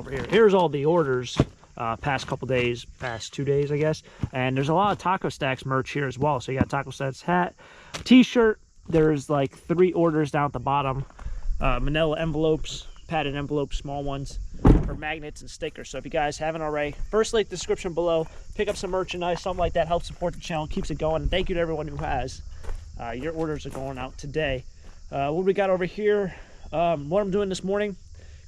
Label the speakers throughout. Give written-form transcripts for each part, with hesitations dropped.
Speaker 1: over here. Here's all the orders past couple days, past 2 days, I guess. And there's a lot of Taco Stacks merch here as well. So you got Taco Stacks hat, t-shirt. There's like 3 orders down at the bottom. Manila envelopes, padded envelopes, small ones, for magnets and stickers. So if you guys haven't already, first link description below, pick up some merchandise, something like that, helps support the channel, keeps it going. And thank you to everyone who has. Your orders are going out today. What we got over here, what I'm doing this morning,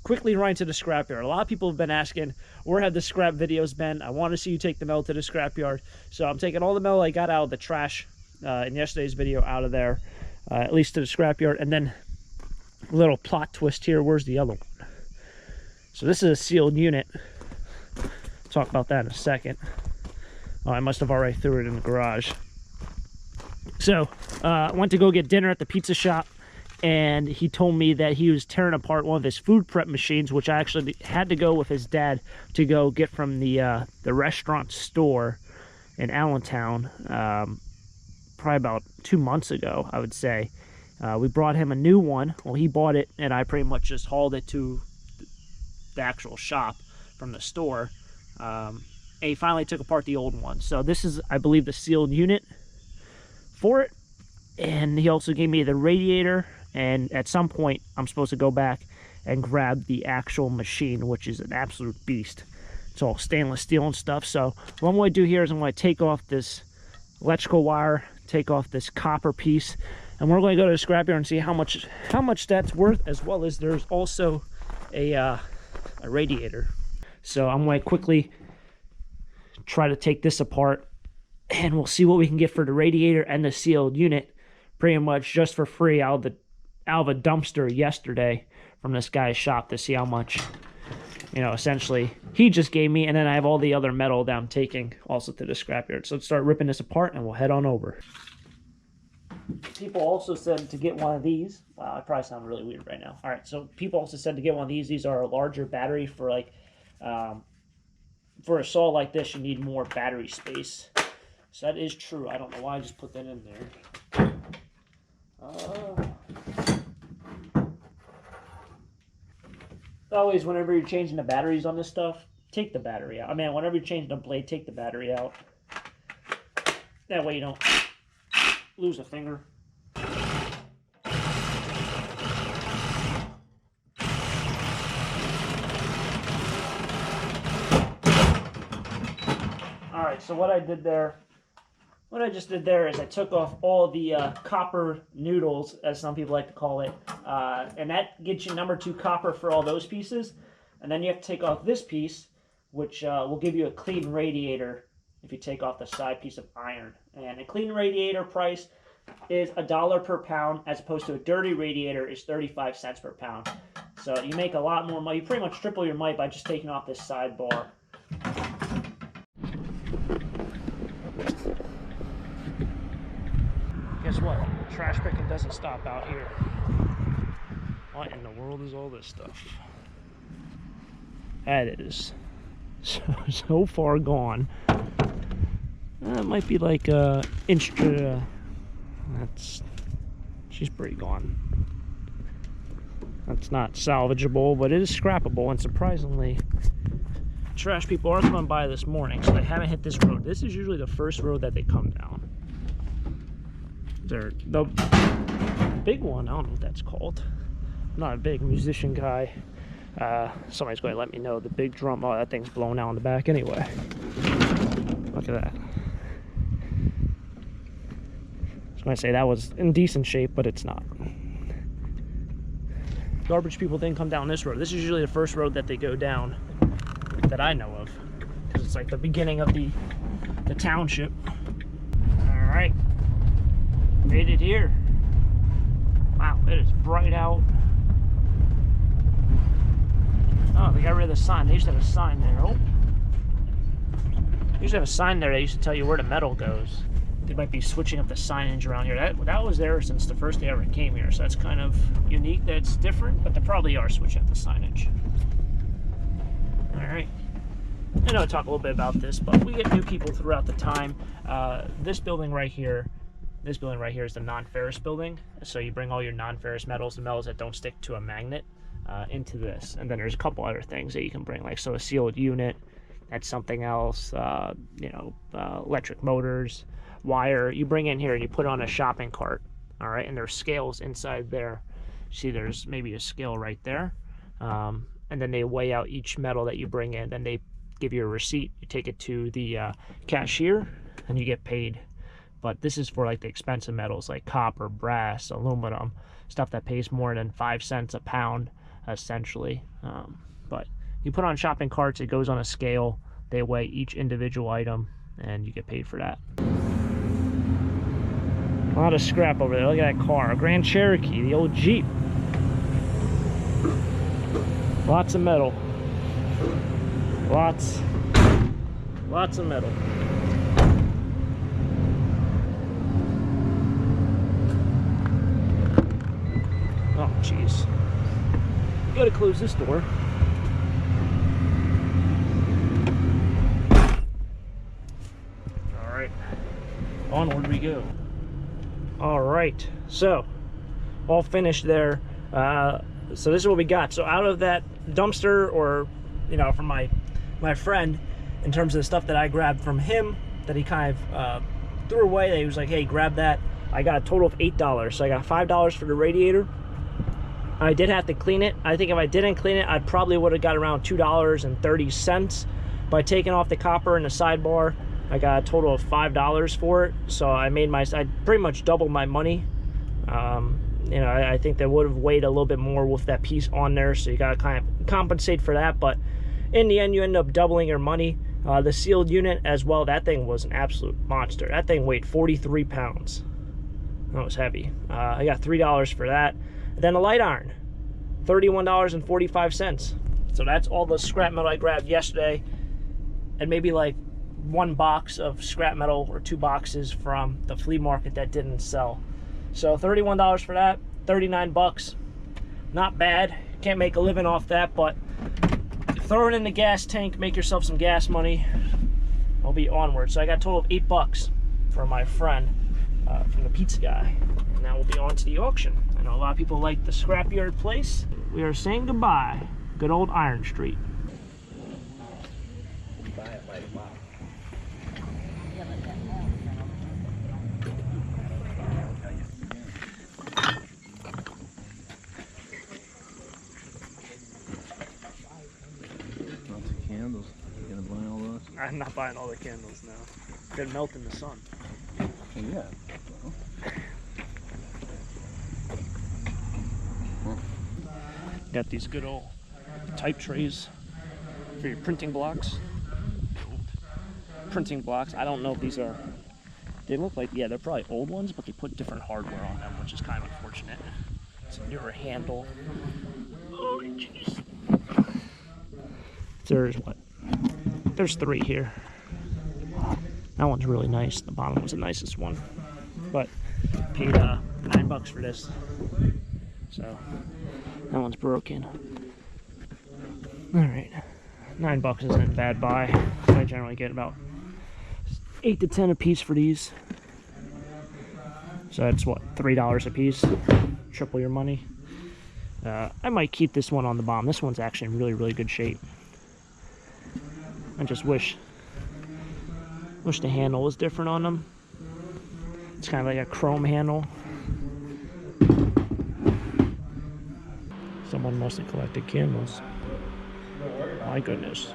Speaker 1: quickly run to the scrapyard. A lot of people have been asking, where have the scrap videos been? I want to see you take the metal to the scrapyard. So I'm taking all the metal I got out of the trash in yesterday's video out of there, at least to the scrapyard. And then a little plot twist here, where's the other one? So this is a sealed unit. Talk about that in a second. Oh, I must have already threw it in the garage. So I went to go get dinner at the pizza shop, and he told me that he was tearing apart one of his food prep machines, which I actually had to go with his dad to go get from the restaurant store in Allentown, probably about 2 months ago, I would say. We brought him a new one. Well, he bought it, and I pretty much just hauled it to the actual shop from the store. And he finally took apart the old one. So this is, I believe, the sealed unit for it. And he also gave me the radiator, and at some point I'm supposed to go back and grab the actual machine, which is an absolute beast. It's all stainless steel and stuff. So what I'm going to do here is I'm going to take off this electrical wire, take off this copper piece, and we're going to go to the scrapyard and see how much that's worth, as well as there's also a radiator. So I'm going to quickly try to take this apart, and we'll see what we can get for the radiator and the sealed unit, pretty much just for free out of a dumpster yesterday from this guy's shop, to see how much, you know, essentially he just gave me. And then I have all the other metal that I'm taking also to the scrapyard. So let's start ripping this apart and we'll head on over. People also said to get one of these. Wow, I probably sound really weird right now. All right, so people also said to get one of these. These are a larger battery for, like, for a saw like this, you need more battery space. So that is true. I don't know why I just put that in there. Always, whenever you're changing the batteries on this stuff, take the battery out. I mean, whenever you're changing the blade, take the battery out. That way you don't lose a finger. Alright, so what I just did there is I took off all the copper noodles, as some people like to call it, and that gets you number 2 copper for all those pieces. And then you have to take off this piece, which will give you a clean radiator if you take off the side piece of iron. And a clean radiator price is $1 per pound, as opposed to a dirty radiator is 35 cents per pound. So you make a lot more money. You pretty much triple your money by just taking off this side bar. Guess what? Trash picking doesn't stop out here. What in the world is all this stuff? That is so far gone. It might be like inch to... she's pretty gone. That's not salvageable, but it is scrappable, and surprisingly, trash people are coming by this morning, so they haven't hit this road. This is usually the first road that they come down. The big one, I don't know what that's called. I'm not a big musician guy. Somebody's going to let me know. The big drum, oh, that thing's blown out in the back anyway. Look at that. I was going to say that was in decent shape, but it's not. Garbage people didn't come down this road. This is usually the first road that they go down that I know of, because it's like the beginning of the township. All right. Made it here. Wow, it is bright out. Oh, they got rid of the sign. They used to have a sign there. Oh. They used to have a sign there that used to tell you where the metal goes. They might be switching up the signage around here. That was there since the first day I ever came here, so that's kind of unique that it's different, but they probably are switching up the signage. Alright. I know I talk a little bit about this, but we get new people throughout the time. This building right here is the non-ferrous building. So you bring all your non-ferrous metals, the metals that don't stick to a magnet. into this. And then there's a couple other things that you can bring, like, so a sealed unit, that's something else. You know, electric motors, wire, you bring in here and you put it on a shopping cart. All right, and there's scales inside there. See, there's maybe a scale right there. And then they weigh out each metal that you bring in. Then they give you a receipt. You take it to the cashier and you get paid. But this is for like the expensive metals like copper, brass, aluminum, stuff that pays more than 5 cents a pound, essentially. But you put on shopping carts, it goes on a scale. They weigh each individual item and you get paid for that. A lot of scrap over there. Look at that car, a Grand Cherokee, the old Jeep. Lots of metal. Lots of metal. Oh, jeez. You gotta close this door. All right, onward we go. All right, so all finished there. So this is what we got. So out of that dumpster, or, you know, from my friend, in terms of the stuff that I grabbed from him that he kind of threw away, that he was like, hey, grab that, I got a total of $8. So I got $5 for the radiator. I did have to clean it. I think if I didn't clean it, I probably would have got around $2.30. By taking off the copper and the sidebar, I got a total of $5 for it. So I pretty much doubled my money. You know, I think they would have weighed a little bit more with that piece on there, so you got to kind of compensate for that. But in the end, you end up doubling your money. The sealed unit as well, that thing was an absolute monster. That thing weighed 43 pounds. That was heavy. I got $3 for that. And then a light iron, $31.45. So that's all the scrap metal I grabbed yesterday, and maybe like 1 box of scrap metal or 2 boxes from the flea market that didn't sell. So $31 for that, 39 bucks. Not bad. Can't make a living off that, but throw it in the gas tank, make yourself some gas money. I'll be onward. So I got a total of 8 bucks for my friend from the pizza guy. And now we'll be on to the auction. I know a lot of people like the scrapyard place. We are saying goodbye. Good old Iron Street.
Speaker 2: Candles. You gonna buy all those?
Speaker 1: I'm not buying all the candles now. They're melting in the sun.
Speaker 2: Yeah.
Speaker 1: Got these good old type trays for your printing blocks. Printing blocks. I don't know if these are. They look like, yeah, they're probably old ones, but they put different hardware on them, which is kind of unfortunate. It's a newer handle. Oh, jeez. There's what? There's 3 here. That one's really nice. The bottom was the nicest one. But paid $9 for this. So that one's broken. Alright. $9 isn't a bad buy. I generally get about 8 to 10 a piece for these. So that's what, $3 a piece? Triple your money. I might keep this one on the bottom. This one's actually in really, really good shape. I just wish the handle was different on them. It's kind of like a chrome handle. Someone must have collected candles. My goodness.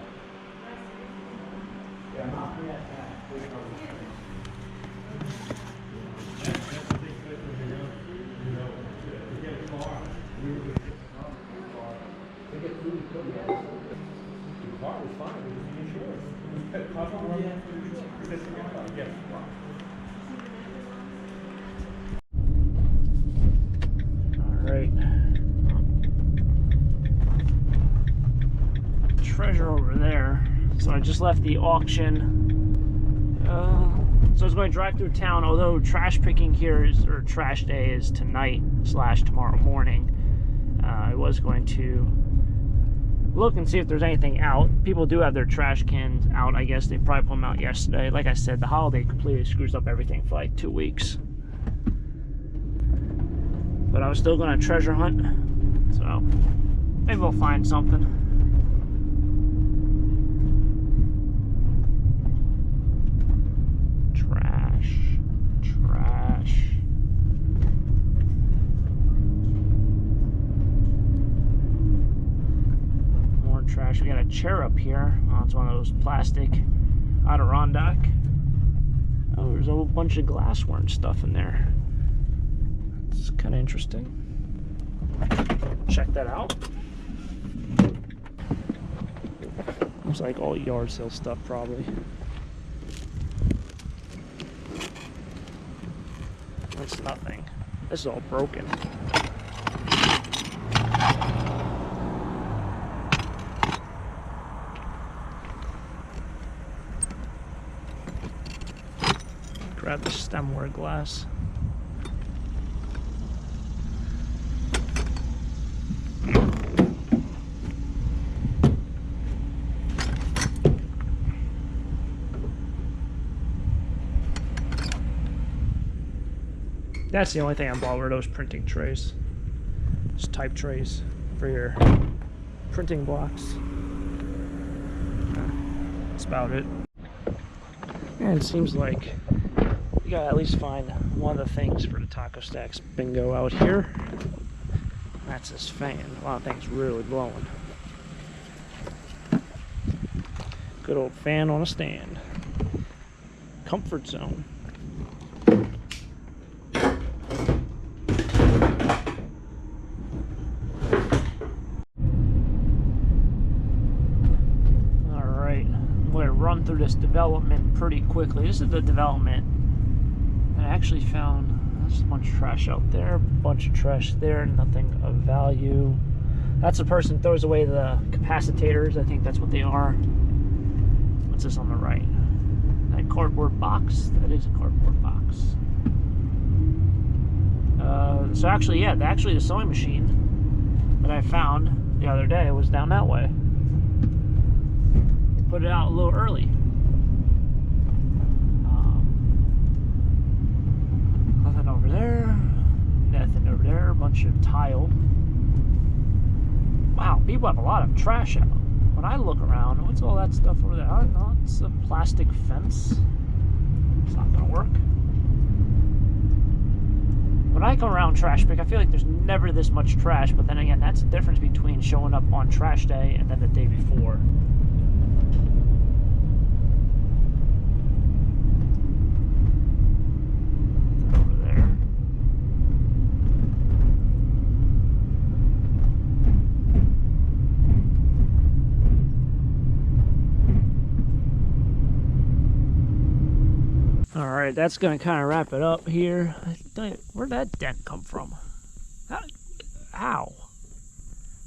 Speaker 1: Alright. Treasure over there. So I just left the auction. So I was going to drive through town, although trash picking here is, or trash day is tonight / tomorrow morning. I was going to look and see if there's anything out. People do have their trash cans out. I guess they probably put them out yesterday. Like I said, the holiday completely screws up everything for like 2 weeks. But I was still going to treasure hunt. So Maybe we'll find something. Trash. More trash. We got a chair up here. Oh, it's one of those plastic Adirondack. Oh, there's a whole bunch of glassware and stuff in there. It's kind of interesting. Check that out. Looks like all yard sale stuff, probably. That's nothing. This is all broken. Grab the stemware glass. That's the only thing I bought were those printing trays. Just type trays for your printing blocks. That's about it. And it seems like you gotta at least find one of the things for the taco stacks bingo out here. That's this fan. A lot of things really blowing. Good old fan on a stand. Comfort zone. Run through this development pretty quickly. This is the development that I actually found. There's a bunch of trash out there, a bunch of trash there, nothing of value. That's the person who throws away the capacitors. I think that's what they are. What's this on the right? That cardboard box? That is a cardboard box. So actually, yeah, the sewing machine that I found the other day was down that way. Put it out a little early. Nothing over there. Nothing over there. A bunch of tile. Wow, people have a lot of trash out. When I look around, what's all that stuff over there? I don't know. It's a plastic fence. It's not gonna work. When I come around trash pick, I feel like there's never this much trash. But then again, that's the difference between showing up on trash day and then the day before. Alright, that's going to kind of wrap it up here. Where'd that dent come from? How?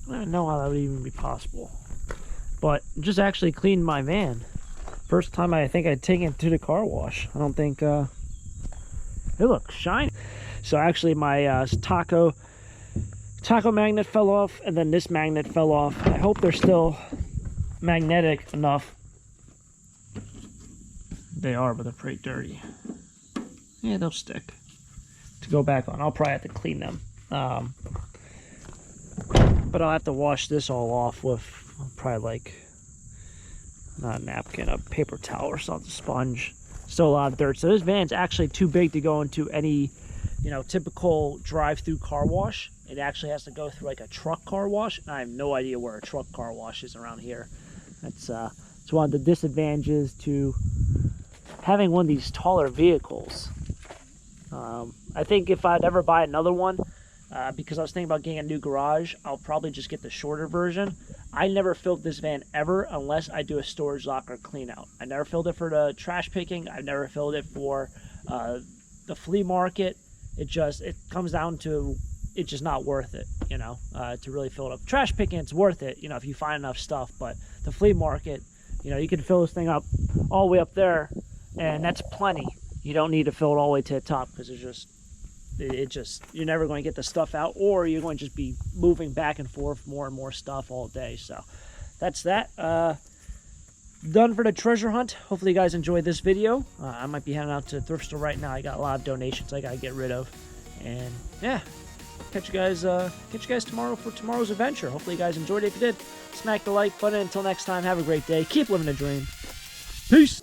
Speaker 1: I don't even know how that would even be possible. But just actually cleaned my van. First time I think I'd taken it to the car wash. I don't think, it looks shiny. So actually my taco magnet fell off, and then this magnet fell off. I hope they're still magnetic enough. They are, but they're pretty dirty. Yeah, they'll stick to go back on. I'll probably have to clean them. But I'll have to wash this all off with probably like, not a napkin, a paper towel or something, sponge. Still a lot of dirt. So this van's actually too big to go into any, you know, typical drive-through car wash. It actually has to go through like a truck car wash. And I have no idea where a truck car wash is around here. That's one of the disadvantages to having one of these taller vehicles. I think if I'd ever buy another one, because I was thinking about getting a new garage, I'll probably just get the shorter version. I never filled this van ever unless I do a storage locker clean out. I never filled it for the trash picking. I've never filled it for the flea market. It comes down to it's just not worth it, you know, to really fill it up. Trash picking, it's worth it, you know, if you find enough stuff. But the flea market, you know, you can fill this thing up all the way up there, and that's plenty. You don't need to fill it all the way to the top, because you're never going to get the stuff out, or you're going to just be moving back and forth more and more stuff all day. So that's that. Done for the treasure hunt. Hopefully you guys enjoyed this video. I might be heading out to the thrift store right now. I got a lot of donations I got to get rid of. And yeah, catch you guys tomorrow for tomorrow's adventure. Hopefully you guys enjoyed it. If you did, smack the like button. Until next time, have a great day. Keep living a dream. Peace.